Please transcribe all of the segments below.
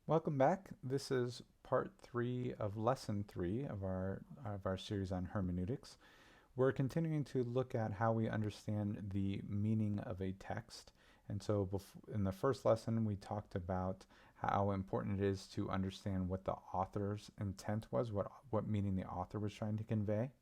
Welcome back. This is part 3 of lesson 3 of our series on hermeneutics. We're continuing to look at how we understand the meaning of a text. And so in the first lesson, we talked about how important it is to understand what the author's intent was, what meaning the author was trying to convey.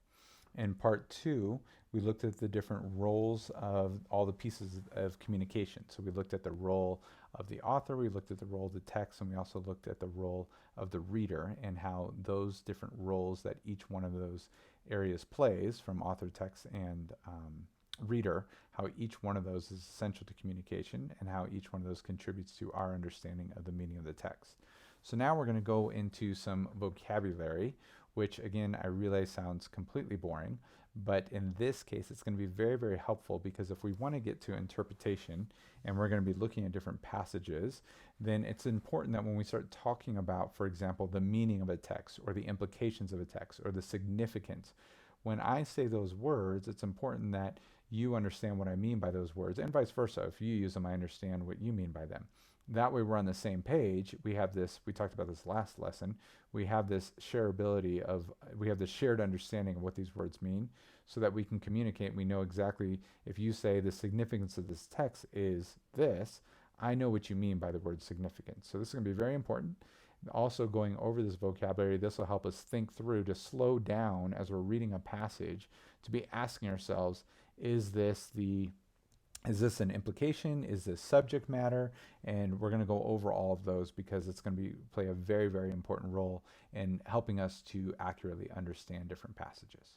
In part 2, we looked at the different roles of all the pieces of communication. So we looked at the role of the author, we looked at the role of the text, and we also looked at the role of the reader and how those different roles that each one of those areas plays, from author, text, and reader, how each one of those is essential to communication and how each one of those contributes to our understanding of the meaning of the text. So now we're going to go into some vocabulary, which again, I realize sounds completely boring, but in this case, it's going to be very, very helpful because if we want to get to interpretation and we're going to be looking at different passages, then it's important that when we start talking about, for example, the meaning of a text or the implications of a text or the significance, when I say those words, it's important that you understand what I mean by those words and vice versa. If you use them, I understand what you mean by them. That way we're on the same page. We have this, we talked about this last lesson, we have this we have this shared understanding of what these words mean so that we can communicate. We know exactly, if you say the significance of this text is this, I know what you mean by the word significance. So this is going to be very important. Also going over this vocabulary, this will help us think through to slow down as we're reading a passage to be asking ourselves, is this an implication? Is this subject matter? And we're going to go over all of those because it's going to play a very, very important role in helping us to accurately understand different passages.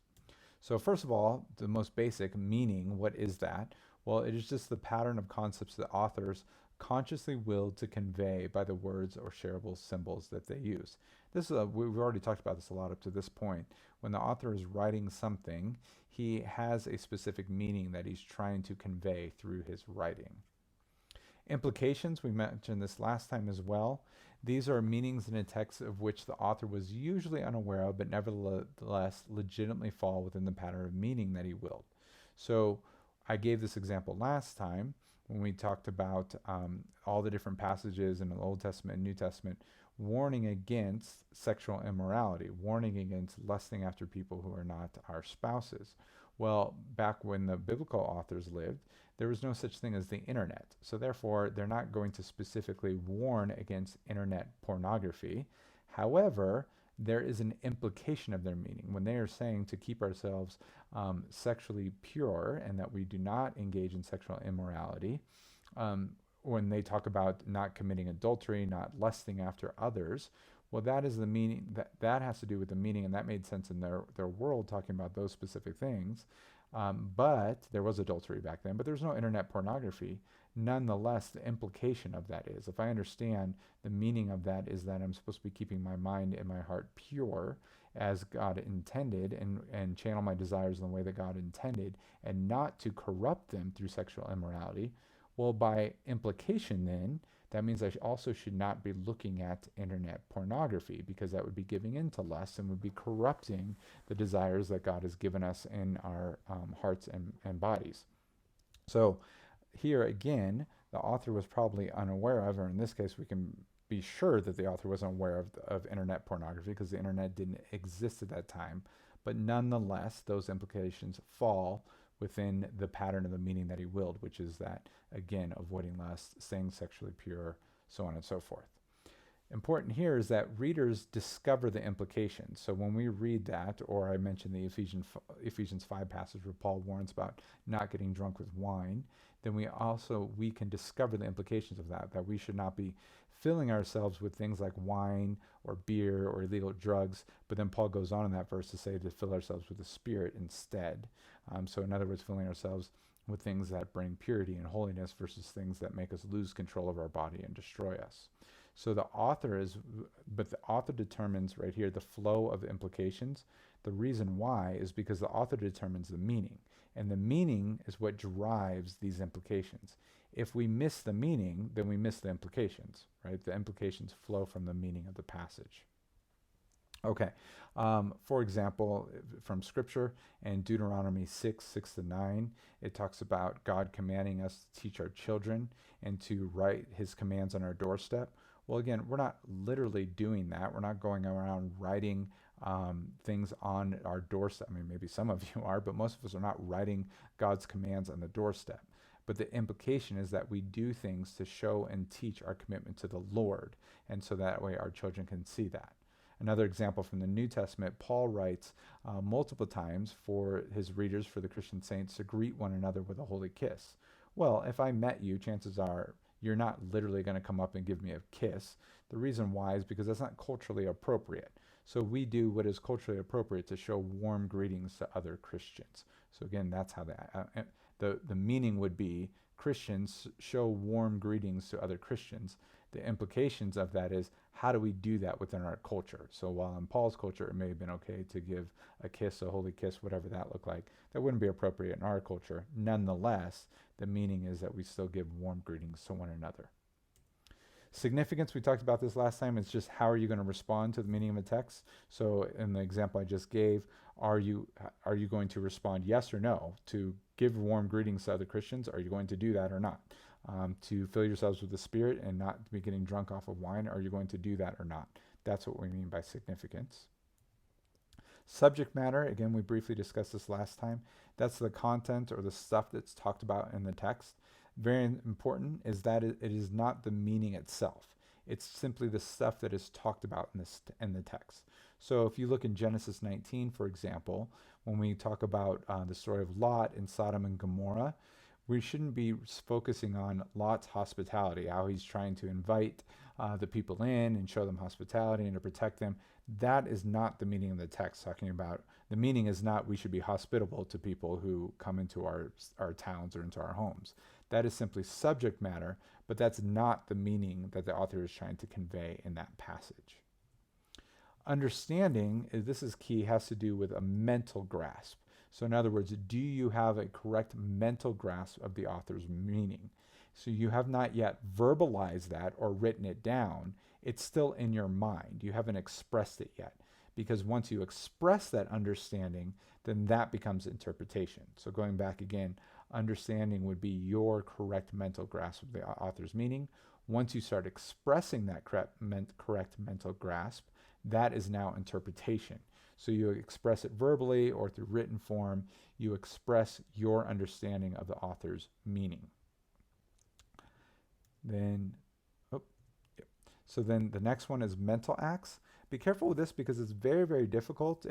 So first of all, the most basic meaning, what is that? Well, it is just the pattern of concepts that authors consciously willed to convey by the words or shareable symbols that they use. We've already talked about this a lot up to this point. When the author is writing something, he has a specific meaning that he's trying to convey through his writing. Implications, we mentioned this last time as well. These are meanings in a text of which the author was usually unaware of, but nevertheless legitimately fall within the pattern of meaning that he willed. So I gave this example last time when we talked about all the different passages in the Old Testament and New Testament warning against sexual immorality, warning against lusting after people who are not our spouses. Well, back when the biblical authors lived, there was no such thing as the internet. So therefore, they're not going to specifically warn against internet pornography. However, there is an implication of their meaning. When they are saying to keep ourselves sexually pure and that we do not engage in sexual immorality, when they talk about not committing adultery, not lusting after others, well, that is the meaning. That has to do with the meaning, and that made sense in their world, talking about those specific things. But there was adultery back then, but there's no internet pornography. Nonetheless, the implication of that is, if I understand the meaning of that is that I'm supposed to be keeping my mind and my heart pure as God intended and channel my desires in the way that God intended and not to corrupt them through sexual immorality. Well, by implication, then, that means I also should not be looking at internet pornography because that would be giving in to lust and would be corrupting the desires that God has given us in our hearts and bodies. So, here again, the author was probably unaware of, or in this case, we can be sure that the author wasn't aware of internet pornography because the internet didn't exist at that time. But nonetheless, those implications fall within the pattern of the meaning that he willed, which is that, again, avoiding lust, staying sexually pure, so on and so forth. Important here is that readers discover the implications. So when we read that, or I mentioned the Ephesians 5 passage where Paul warns about not getting drunk with wine, then we can discover the implications of that we should not be filling ourselves with things like wine or beer or illegal drugs. But then Paul goes on in that verse to say to fill ourselves with the Spirit instead. So in other words, filling ourselves with things that bring purity and holiness versus things that make us lose control of our body and destroy us. So the author determines right here the flow of implications. The reason why is because the author determines the meaning, and the meaning is what drives these implications. If we miss the meaning, then we miss the implications, right? The implications flow from the meaning of the passage. Okay, for example, from Scripture in Deuteronomy 6:6-9, it talks about God commanding us to teach our children and to write his commands on our doorstep. Well, again, we're not literally doing that. We're not going around writing things on our doorstep. I mean, maybe some of you are, but most of us are not writing God's commands on the doorstep. But the implication is that we do things to show and teach our commitment to the Lord, and so that way our children can see that. Another example from the New Testament, Paul writes multiple times for his readers, for the Christian saints, to greet one another with a holy kiss. Well, if I met you, chances are you're not literally going to come up and give me a kiss. The reason why is because that's not culturally appropriate. So we do what is culturally appropriate to show warm greetings to other Christians. So again, that's how the meaning would be: Christians show warm greetings to other Christians. The implications of that is, how do we do that within our culture? So while in Paul's culture it may have been okay to give a kiss, a holy kiss, whatever that looked like, that wouldn't be appropriate in our culture. Nonetheless, the meaning is that we still give warm greetings to one another. Significance, we talked about this last time. It's just, how are you going to respond to the meaning of a text? So in the example I just gave, are you going to respond yes or no to give warm greetings to other Christians? Are you going to do that or not? To fill yourselves with the Spirit and not be getting drunk off of wine, are you going to do that or not? That's what we mean by significance. Subject matter, again, we briefly discussed this last time. That's the content or the stuff that's talked about in the text. Very important is that it is not the meaning itself. It's simply the stuff that is talked about in the text. So if you look in Genesis 19, for example, when we talk about the story of Lot in Sodom and Gomorrah, we shouldn't be focusing on Lot's hospitality, how he's trying to invite the people in and show them hospitality and to protect them. That is not the meaning of the text talking about. The meaning is not we should be hospitable to people who come into our towns or into our homes. That is simply subject matter, but that's not the meaning that the author is trying to convey in that passage. Understanding, this is key, has to do with a mental grasp. So in other words, do you have a correct mental grasp of the author's meaning? So you have not yet verbalized that or written it down. It's still in your mind. You haven't expressed it yet. Because once you express that understanding, then that becomes interpretation. So going back again, understanding would be your correct mental grasp of the author's meaning. Once you start expressing that correct mental grasp, that is now interpretation. So you express it verbally or through written form. You express your understanding of the author's meaning. Then, so then the next one is mental acts. Be careful with this because it's very, very difficult,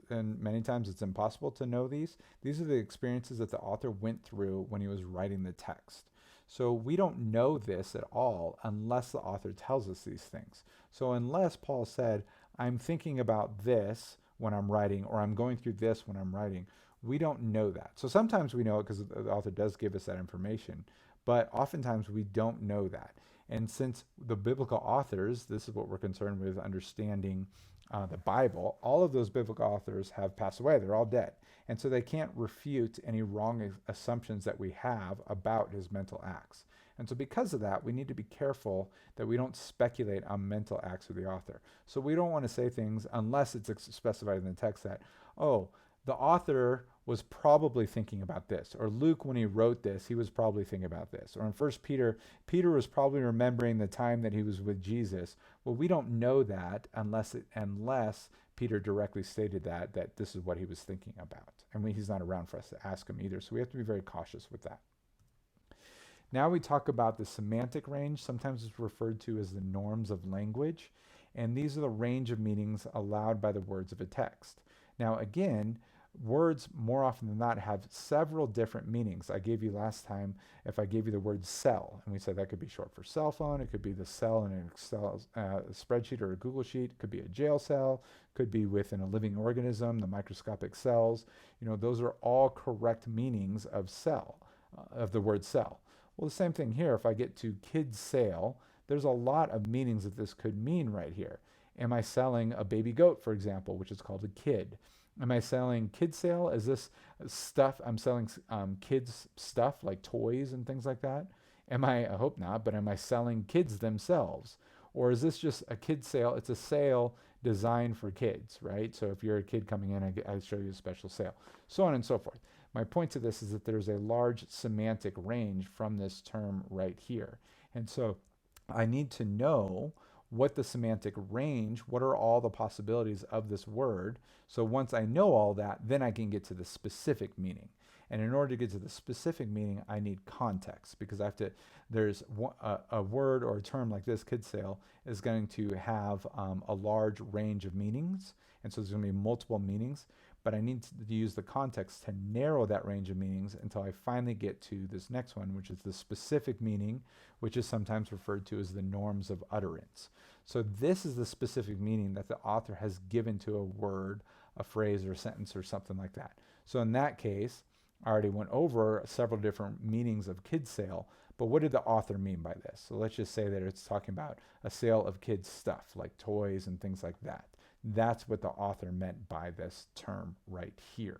and many times it's impossible to know these. These are the experiences that the author went through when he was writing the text. So we don't know this at all unless the author tells us these things. So unless Paul said, I'm thinking about this when I'm writing, or I'm going through this when I'm writing, we don't know that. So sometimes we know it because the author does give us that information, but oftentimes we don't know that. And since the biblical authors, this is what we're concerned with, understanding the Bible, all of those biblical authors have passed away. They're all dead. And so they can't refute any wrong assumptions that we have about his mental acts. And so because of that, we need to be careful that we don't speculate on mental acts of the author. So we don't want to say things unless it's specified in the text that, oh, the author was probably thinking about this. Or Luke, when he wrote this, he was probably thinking about this. Or in 1 Peter, Peter was probably remembering the time that he was with Jesus. Well, we don't know that unless Peter directly stated that this is what he was thinking about. And he's not around for us to ask him either. So we have to be very cautious with that. Now we talk about the semantic range. Sometimes it's referred to as the norms of language. And these are the range of meanings allowed by the words of a text. Now again, words more often than not have several different meanings. I gave you last time, if I gave you the word cell, and we said that could be short for cell phone, it could be the cell in an Excel spreadsheet or a Google sheet, it could be a jail cell, could be within a living organism, the microscopic cells. Those are all correct meanings of cell, of the word cell. Well, the same thing here. If I get to kid sale, there's a lot of meanings that this could mean right here. Am I selling a baby goat, for example, which is called a kid? Am I selling kid sale? Is this stuff, I'm selling kids stuff like toys and things like that? I hope not, but am I selling kids themselves? Or is this just a kid sale? It's a sale designed for kids, right? So if you're a kid coming in, I show you a special sale, so on and so forth. My point to this is that there's a large semantic range from this term right here. And so I need to know what the semantic range, what are all the possibilities of this word. So once I know all that, then I can get to the specific meaning. And in order to get to the specific meaning, I need context, because I have to, there's a word or a term like this, kid sale, is going to have a large range of meanings. And so there's going to be multiple meanings, but I need to use the context to narrow that range of meanings until I finally get to this next one, which is the specific meaning, which is sometimes referred to as the norms of utterance. So this is the specific meaning that the author has given to a word, a phrase, or a sentence, or something like that. So in that case, I already went over several different meanings of kid sale, but what did the author mean by this? So let's just say that it's talking about a sale of kids' stuff, like toys and things like that. That's what the author meant by this term right here.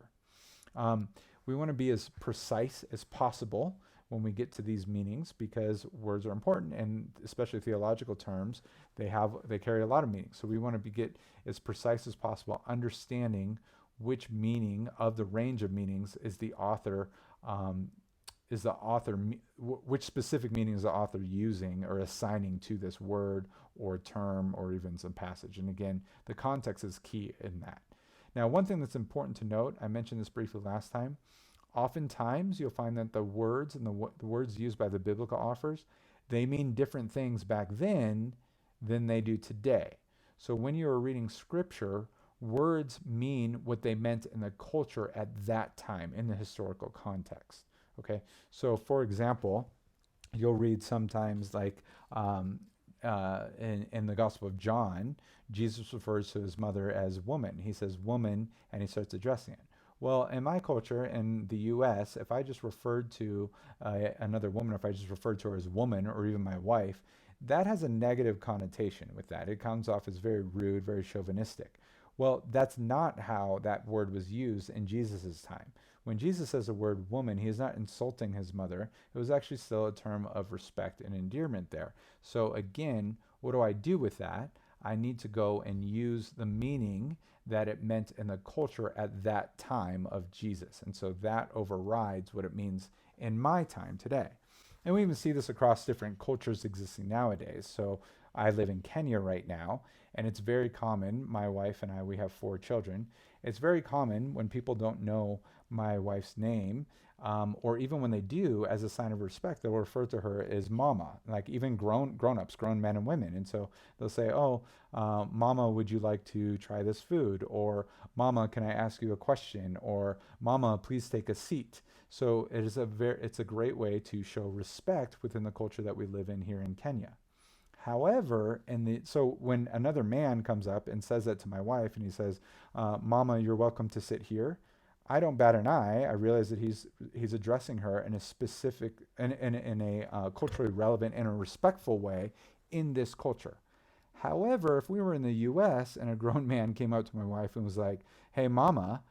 We want to be as precise as possible when we get to these meanings, because words are important, and especially theological terms, they carry a lot of meanings. So we want to get as precise as possible, understanding which meaning of the range of meanings is the author, which specific meaning is the author using or assigning to this word or term or even some passage. And again, the context is key in that. Now, one thing that's important to note, I mentioned this briefly last time, oftentimes you'll find that the words and the words used by the biblical authors, they mean different things back then than they do today. So when you're reading scripture, words mean what they meant in the culture at that time, in the historical context. Okay, so for example, you'll read sometimes like in the Gospel of John, Jesus refers to his mother as woman. He says woman, and he starts addressing it. Well, in my culture, in the U.S., if I just referred to another woman, if I just referred to her as woman, or even my wife, that has a negative connotation with that. It comes off as very rude, very chauvinistic. Well, that's not how that word was used in Jesus' time. When Jesus says the word woman, he is not insulting his mother. It was actually still a term of respect and endearment there. So again, what do I do with that? I need to go and use the meaning that it meant in the culture at that time of Jesus. And so that overrides what it means in my time today. And we even see this across different cultures existing nowadays. So I live in Kenya right now, and it's very common, my wife and I, we have 4 children. It's very common when people don't know my wife's name, or even when they do, as a sign of respect, they'll refer to her as mama, like even grown-ups, grown men and women. And so they'll say, oh, mama, would you like to try this food? Or mama, can I ask you a question? Or mama, please take a seat. So it's a great way to show respect within the culture that we live in here in Kenya. However, so when another man comes up and says that to my wife, and he says, mama, you're welcome to sit here, I don't bat an eye. I realize that he's addressing her in a specific, in a culturally relevant and a respectful way in this culture. However, if we were in the U.S. and a grown man came up to my wife and was like, hey, mama,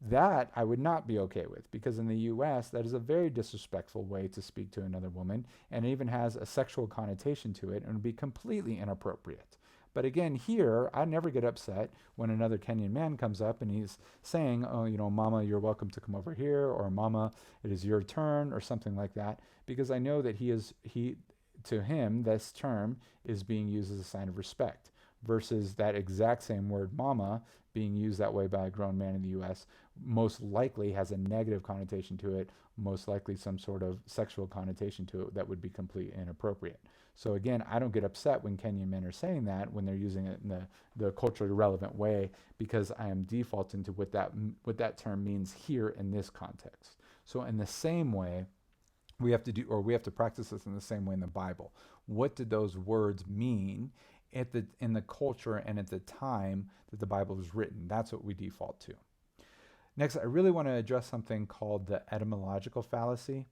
that I would not be okay with, because in the U.S., that is a very disrespectful way to speak to another woman, and it even has a sexual connotation to it and would be completely inappropriate. But again, here, I never get upset when another Kenyan man comes up and he's saying, oh, mama, you're welcome to come over here, or mama, it is your turn, or something like that, because I know that to him, this term is being used as a sign of respect, versus that exact same word, mama, being used that way by a grown man in the U.S., most likely has a negative connotation to it, most likely some sort of sexual connotation to it that would be completely inappropriate. So again, I don't get upset when Kenyan men are saying that, when they're using it in the culturally relevant way, because I am defaulting to what that term means here in this context. So in the same way, we have to practice this in the same way in the Bible. What did those words mean in the culture and at the time that the Bible was written? That's what we default to. Next, I really want to address something called the etymological fallacy.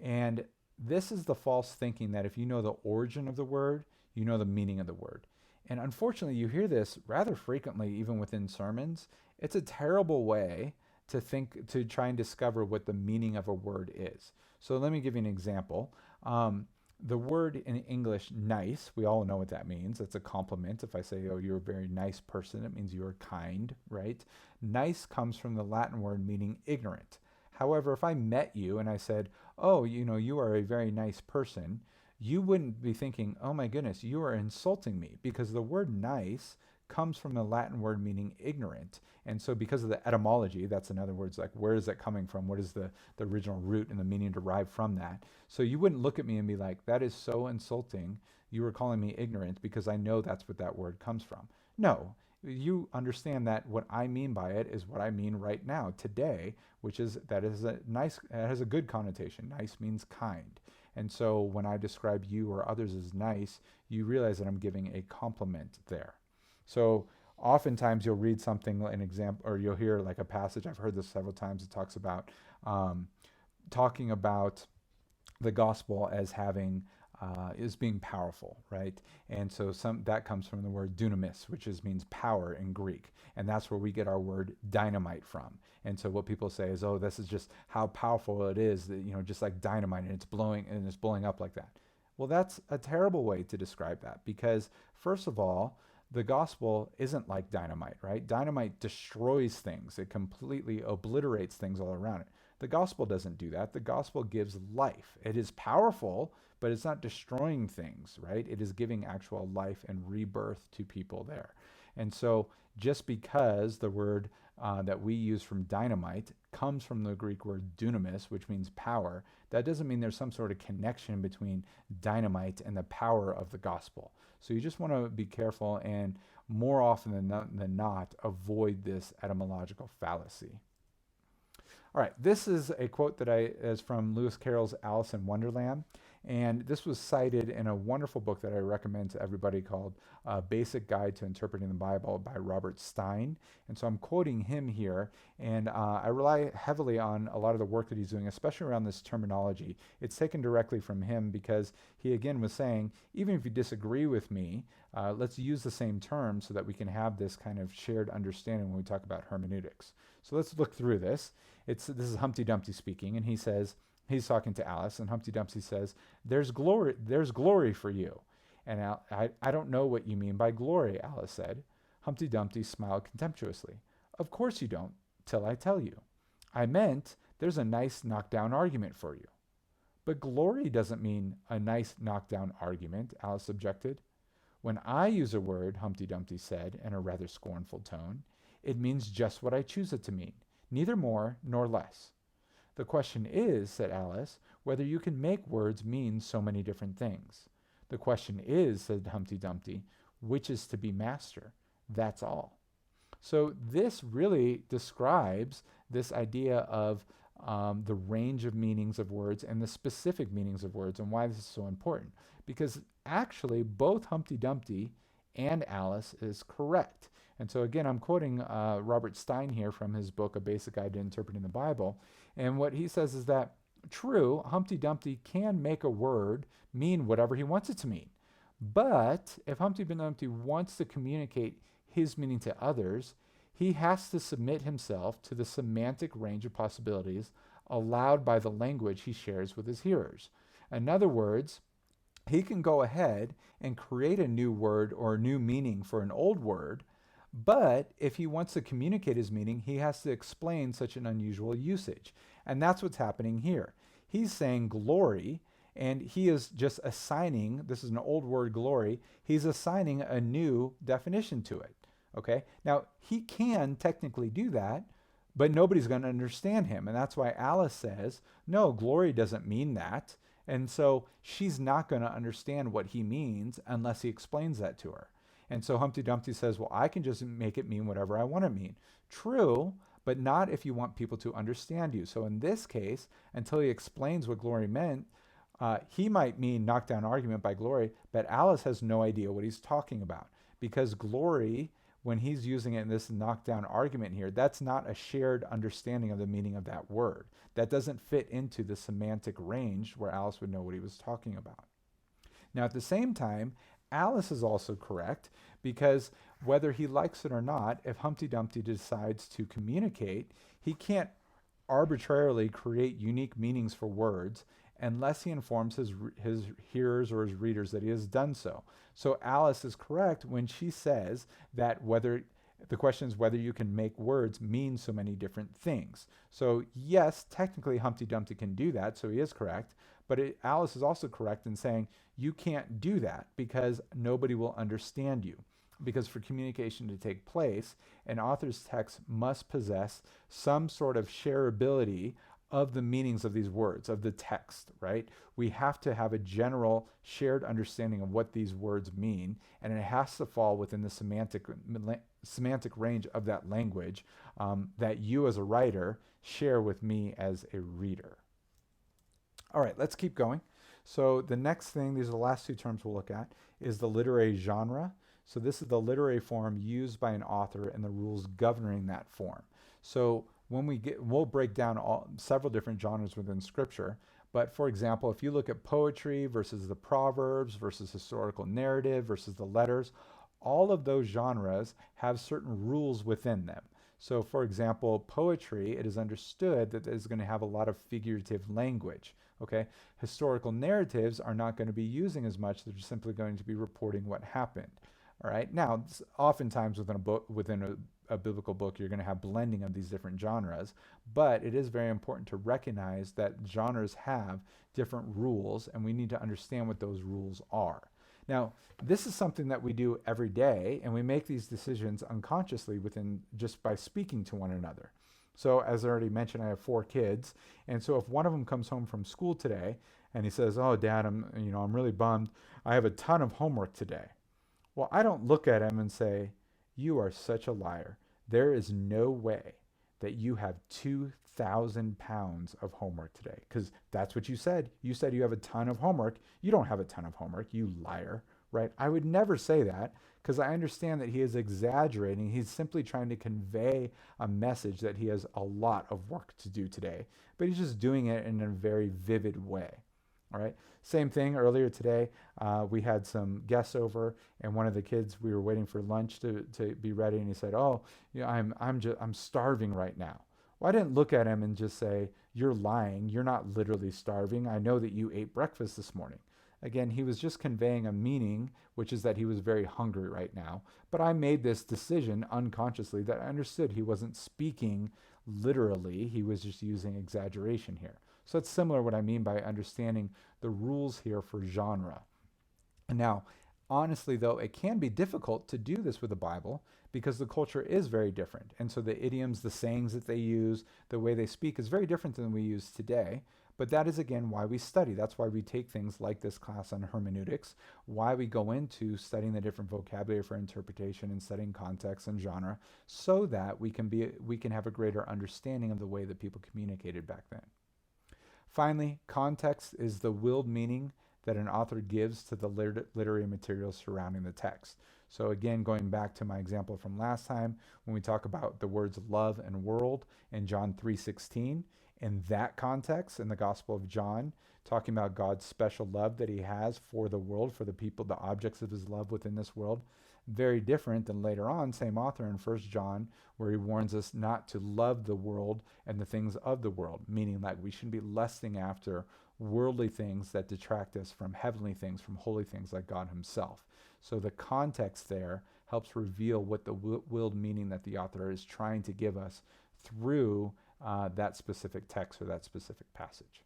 And this is the false thinking that if you know the origin of the word, you know the meaning of the word. And unfortunately, you hear this rather frequently, even within sermons. It's a terrible way to try and discover what the meaning of a word is. So let me give you an example. The word in English, nice, we all know what that means. It's a compliment. If I say, oh, you're a very nice person, it means you're kind, right? Nice comes from the Latin word meaning ignorant. However, if I met you and I said, oh, you are a very nice person, you wouldn't be thinking, oh my goodness, you are insulting me, because the word nice comes from the Latin word meaning ignorant. And so because of the etymology, that's in other words, like where is that coming from? What is the original root and the meaning derived from that? So you wouldn't look at me and be like, that is so insulting. You were calling me ignorant, because I know that's what that word comes from. No, you understand that what I mean by it is what I mean right now, today, which is that is a nice, it has a good connotation. Nice means kind. And so when I describe you or others as nice, you realize that I'm giving a compliment there. So oftentimes you'll read something, an example, or you'll hear like a passage. I've heard this several times. It talks about talking about the gospel as having is being powerful, right? And so that comes from the word dunamis, which means power in Greek, and that's where we get our word dynamite from. And so what people say is, oh, this is just how powerful it is, that, you know, just like dynamite, and it's blowing up like that. Well, that's a terrible way to describe that, because first of all, the gospel isn't like dynamite, right? Dynamite destroys things. It completely obliterates things all around it. The gospel doesn't do that. The gospel gives life. It is powerful, but it's not destroying things, right? It is giving actual life and rebirth to people there. And so just because the word that we use from dynamite comes from the Greek word dunamis, which means power, that doesn't mean there's some sort of connection between dynamite and the power of the gospel. So you just want to be careful, and more often than not, avoid this etymological fallacy. All right, this is a quote that is from Lewis Carroll's Alice in Wonderland. And this was cited in a wonderful book that I recommend to everybody called Basic Guide to Interpreting the Bible by Robert Stein. And so I'm quoting him here, and I rely heavily on a lot of the work that he's doing, especially around this terminology. It's taken directly from him, because he again was saying, even if you disagree with me, let's use the same term so that we can have this kind of shared understanding when we talk about hermeneutics. So let's look through this. This is Humpty Dumpty speaking, and he says, he's talking to Alice, and Humpty Dumpty says, there's glory for you. And I don't know what you mean by glory, Alice said. Humpty Dumpty smiled contemptuously. Of course you don't, till I tell you. I meant there's a nice knockdown argument for you. But glory doesn't mean a nice knockdown argument, Alice objected. When I use a word, Humpty Dumpty said in a rather scornful tone, it means just what I choose it to mean, neither more nor less. The question is, said Alice, whether you can make words mean so many different things. The question is, said Humpty Dumpty, which is to be master? That's all. So this really describes this idea of the range of meanings of words and the specific meanings of words, and why this is so important. Because actually, both Humpty Dumpty and Alice is correct. And so again, I'm quoting Robert Stein here from his book, A Basic Guide to Interpreting the Bible. And what he says is that, true, Humpty Dumpty can make a word mean whatever he wants it to mean. But if Humpty Dumpty wants to communicate his meaning to others, he has to submit himself to the semantic range of possibilities allowed by the language he shares with his hearers. In other words, he can go ahead and create a new word or a new meaning for an old word, but if he wants to communicate his meaning, he has to explain such an unusual usage. And that's what's happening here. He's saying glory, and he is just assigning, this is an old word, glory, he's assigning a new definition to it. Okay? Now, he can technically do that, but nobody's going to understand him. And that's why Alice says, no, glory doesn't mean that. And so she's not going to understand what he means unless he explains that to her. And so Humpty Dumpty says, well, I can just make it mean whatever I want to mean. True, but not if you want people to understand you. So in this case, until he explains what glory meant, he might mean knockdown argument by glory, but Alice has no idea what he's talking about. Because glory, when he's using it in this knockdown argument here, that's not a shared understanding of the meaning of that word. That doesn't fit into the semantic range where Alice would know what he was talking about. Now, at the same time, Alice is also correct, because whether he likes it or not, if Humpty Dumpty decides to communicate, he can't arbitrarily create unique meanings for words unless he informs his hearers or his readers that he has done so. So Alice is correct when she says that the question is whether you can make words mean so many different things. So yes, technically Humpty Dumpty can do that, so he is correct. But Alice is also correct in saying you can't do that because nobody will understand you. Because for communication to take place, an author's text must possess some sort of shareability of the meanings of these words, of the text, right? We have to have a general shared understanding of what these words mean, and it has to fall within the semantic range of that language that you as a writer share with me as a reader. All right, let's keep going. So the next thing, these are the last two terms we'll look at, is the literary genre. So this is the literary form used by an author and the rules governing that form. So when we'll break down several different genres within Scripture. But for example, if you look at poetry versus the Proverbs versus historical narrative versus the letters, all of those genres have certain rules within them. So for example, poetry, it is understood that it's going to have a lot of figurative language. Okay, historical narratives are not going to be using as much. They're just simply going to be reporting what happened. All right. Now, oftentimes within a book, within a biblical book, you're going to have blending of these different genres, but it is very important to recognize that genres have different rules, and we need to understand what those rules are. Now, this is something that we do every day, and we make these decisions unconsciously within just by speaking to one another. So, as I already mentioned, I have 4 kids, and so if one of them comes home from school today and he says, "Oh, Dad, I'm really bummed. I have a ton of homework today." Well, I don't look at him and say, "You are such a liar. There is no way that you have 2,000 pounds of homework today," because that's what you said. You said you have a ton of homework. You don't have a ton of homework, you liar, right? I would never say that because I understand that he is exaggerating. He's simply trying to convey a message that he has a lot of work to do today, but he's just doing it in a very vivid way. All right. Same thing earlier today. We had some guests over, and one of the kids, we were waiting for lunch to be ready, and he said, "Oh, I'm starving right now." Well, I didn't look at him and just say, "You're lying. You're not literally starving. I know that you ate breakfast this morning." Again, he was just conveying a meaning, which is that he was very hungry right now. But I made this decision unconsciously that I understood he wasn't speaking literally. He was just using exaggeration here. So it's similar what I mean by understanding the rules here for genre. And now, honestly, though, it can be difficult to do this with the Bible because the culture is very different. And so the idioms, the sayings that they use, the way they speak is very different than we use today. But that is, again, why we study. That's why we take things like this class on hermeneutics, why we go into studying the different vocabulary for interpretation and studying context and genre, so that we can have a greater understanding of the way that people communicated back then. Finally, context is the willed meaning that an author gives to the literary materials surrounding the text. So again, going back to my example from last time, when we talk about the words love and world in John 3:16, in that context, in the Gospel of John, talking about God's special love that he has for the world, for the people, the objects of his love within this world, very different than later on, same author in 1 John, where he warns us not to love the world and the things of the world, meaning like we shouldn't be lusting after worldly things that detract us from heavenly things, from holy things like God himself. So the context there helps reveal what the willed meaning that the author is trying to give us through that specific text or that specific passage.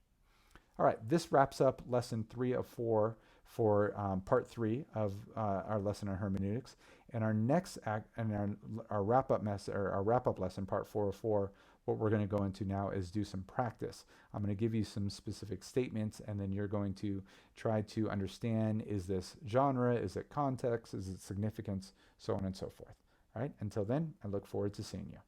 All right, this wraps up lesson 3 of 4 for part 3 of our lesson on hermeneutics. And our next our wrap-up lesson, part 4 of 4, what we're going to go into now is do some practice. I'm going to give you some specific statements, and then you're going to try to understand, is this genre, is it context, is it significance, so on and so forth. All right, until then, I look forward to seeing you.